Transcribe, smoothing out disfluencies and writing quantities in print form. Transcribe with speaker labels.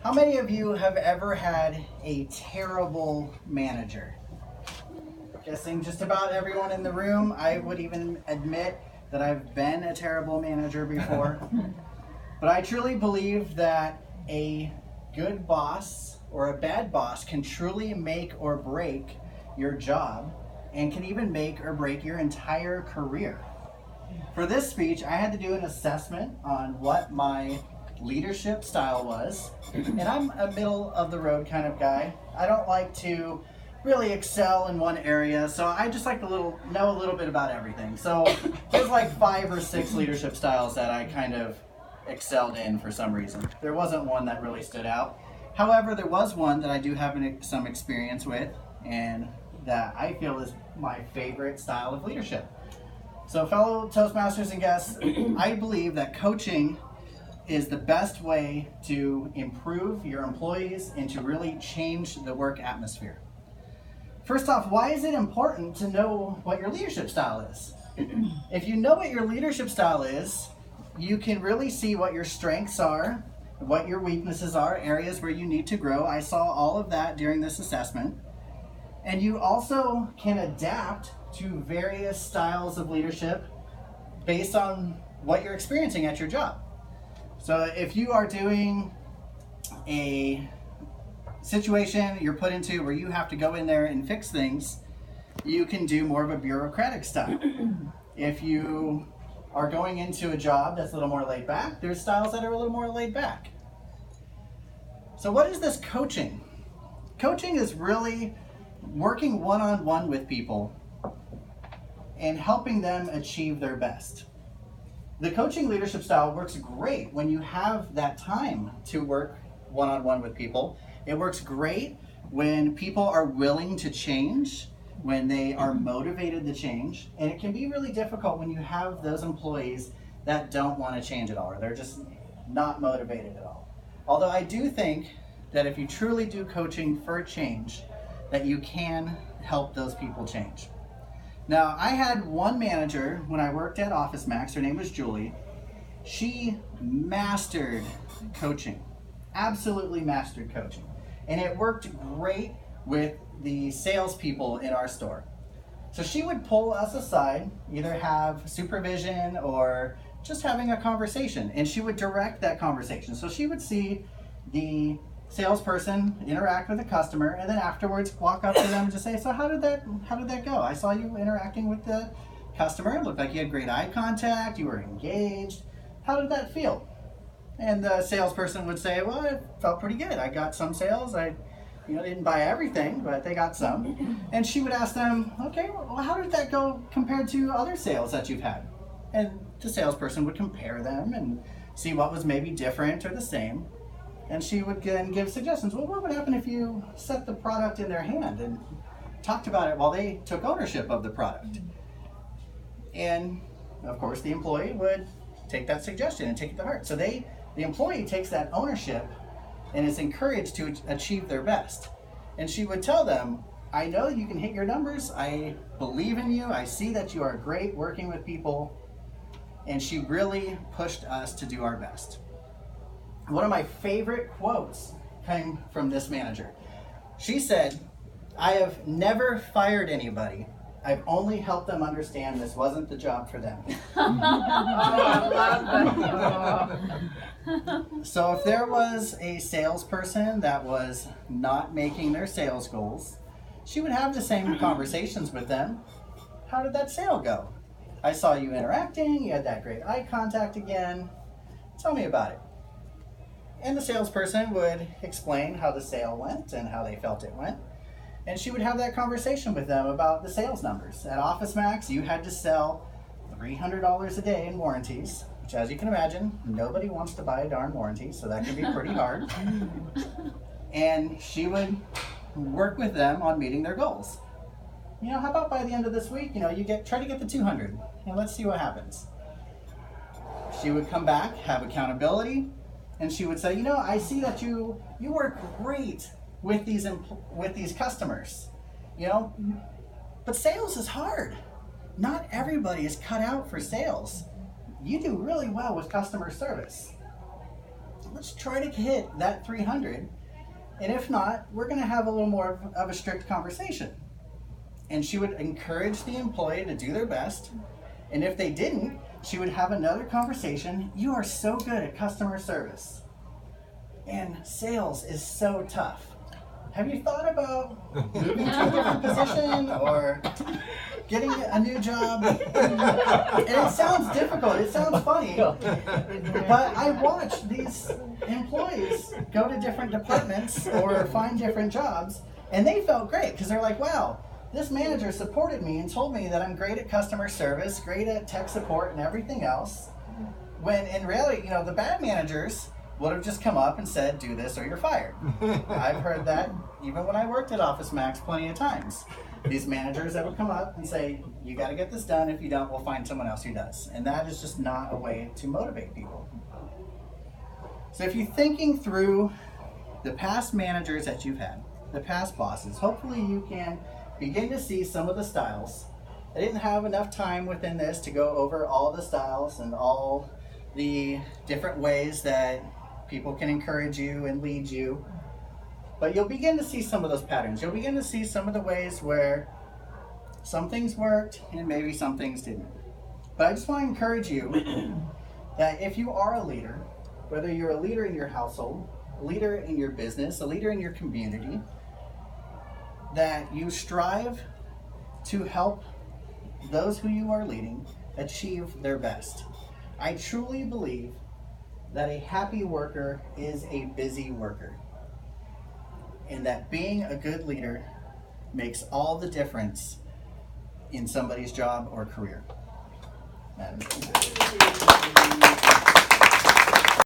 Speaker 1: How many of you have ever had a terrible manager? Guessing just about everyone in the room. I would even admit that I've been a terrible manager before. But I truly believe that a good boss or a bad boss can truly make or break your job and can even make or break your entire career. For this speech, I had to do an assessment on what my leadership style was. And I'm a middle of the road kind of guy. I don't like to really excel in one area, so I just like to know a little bit about everything. So there's like 5 or 6 leadership styles that I kind of excelled in for some reason. There wasn't one that really stood out. However, there was one that I do have some experience with and that I feel is my favorite style of leadership. So fellow Toastmasters and guests, I believe that coaching is the best way to improve your employees and to really change the work atmosphere. First off, why is it important to know what your leadership style is? If you know what your leadership style is, you can really see what your strengths are, what your weaknesses are, areas where you need to grow. I saw all of that during this assessment. And you also can adapt to various styles of leadership based on what you're experiencing at your job. So if you are doing a situation you're put into where you have to go in there and fix things, you can do more of a bureaucratic style. If you are going into a job that's a little more laid back, there's styles that are a little more laid back. So what is this coaching? Coaching is really working one-on-one with people and helping them achieve their best. The coaching leadership style works great when you have that time to work one-on-one with people. It works great when people are willing to change, when they are motivated to change, and it can be really difficult when you have those employees that don't want to change at all, or they're just not motivated at all. Although I do think that if you truly do coaching for change, that you can help those people change. Now, I had one manager when I worked at Office Max, her name was Julie. She mastered coaching, absolutely mastered coaching. And it worked great with the salespeople in our store. So she would pull us aside, either have supervision or just having a conversation, and she would direct that conversation. So she would see the salesperson interact with a customer, and then afterwards walk up to them and just say, so how did that go? I saw you interacting with the customer. It looked like you had great eye contact, you were engaged. How did that feel? And the salesperson would say, well, it felt pretty good. I got some sales. I didn't buy everything, but they got some. And she would ask them, okay, well, how did that go compared to other sales that you've had? And the salesperson would compare them and see what was maybe different or the same. And she would then give suggestions. Well, what would happen if you set the product in their hand and talked about it while they took ownership of the product? And of course, the employee would take that suggestion and take it to heart. So the employee takes that ownership and is encouraged to achieve their best. And she would tell them, I know you can hit your numbers. I believe in you. I see that you are great working with people. And she really pushed us to do our best. One of my favorite quotes came from this manager. She said, I have never fired anybody. I've only helped them understand this wasn't the job for them. So if there was a salesperson that was not making their sales goals, she would have the same conversations with them. How did that sale go? I saw you interacting, you had that great eye contact again. Tell me about it. And the salesperson would explain how the sale went and how they felt it went. And she would have that conversation with them about the sales numbers. At Office Max, you had to sell $300 a day in warranties, which, as you can imagine, nobody wants to buy a darn warranty, so that can be pretty hard. And she would work with them on meeting their goals. How about by the end of this week, you try to get the 200, and let's see what happens. She would come back, have accountability, and she would say, I see that you work great with these customers, but sales is hard. Not everybody is cut out for sales. You do really well with customer service. let's try to hit that 300. And if not, we're going to have a little more of a strict conversation. And she would encourage the employee to do their best. And if they didn't, she would have another conversation. You are so good at customer service. And sales is so tough. Have you thought about moving to a different position or getting a new job? And it sounds difficult. It sounds funny. But I watch these employees go to different departments or find different jobs, and they felt great because they're like, wow, this manager supported me and told me that I'm great at customer service, great at tech support and everything else. When in reality, the bad managers would have just come up and said, do this or you're fired. I've heard that even when I worked at Office Max plenty of times. These managers that would come up and say, you got to get this done. If you don't, we'll find someone else who does. And that is just not a way to motivate people. So if you're thinking through the past managers that you've had, the past bosses, hopefully you can begin to see some of the styles. I didn't have enough time within this to go over all the styles and all the different ways that people can encourage you and lead you. But you'll begin to see some of those patterns. You'll begin to see some of the ways where some things worked and maybe some things didn't. But I just want to encourage you that if you are a leader, whether you're a leader in your household, a leader in your business, a leader in your community, that you strive to help those who you are leading achieve their best. I truly believe that a happy worker is a busy worker, and that being a good leader makes all the difference in somebody's job or career. Madam.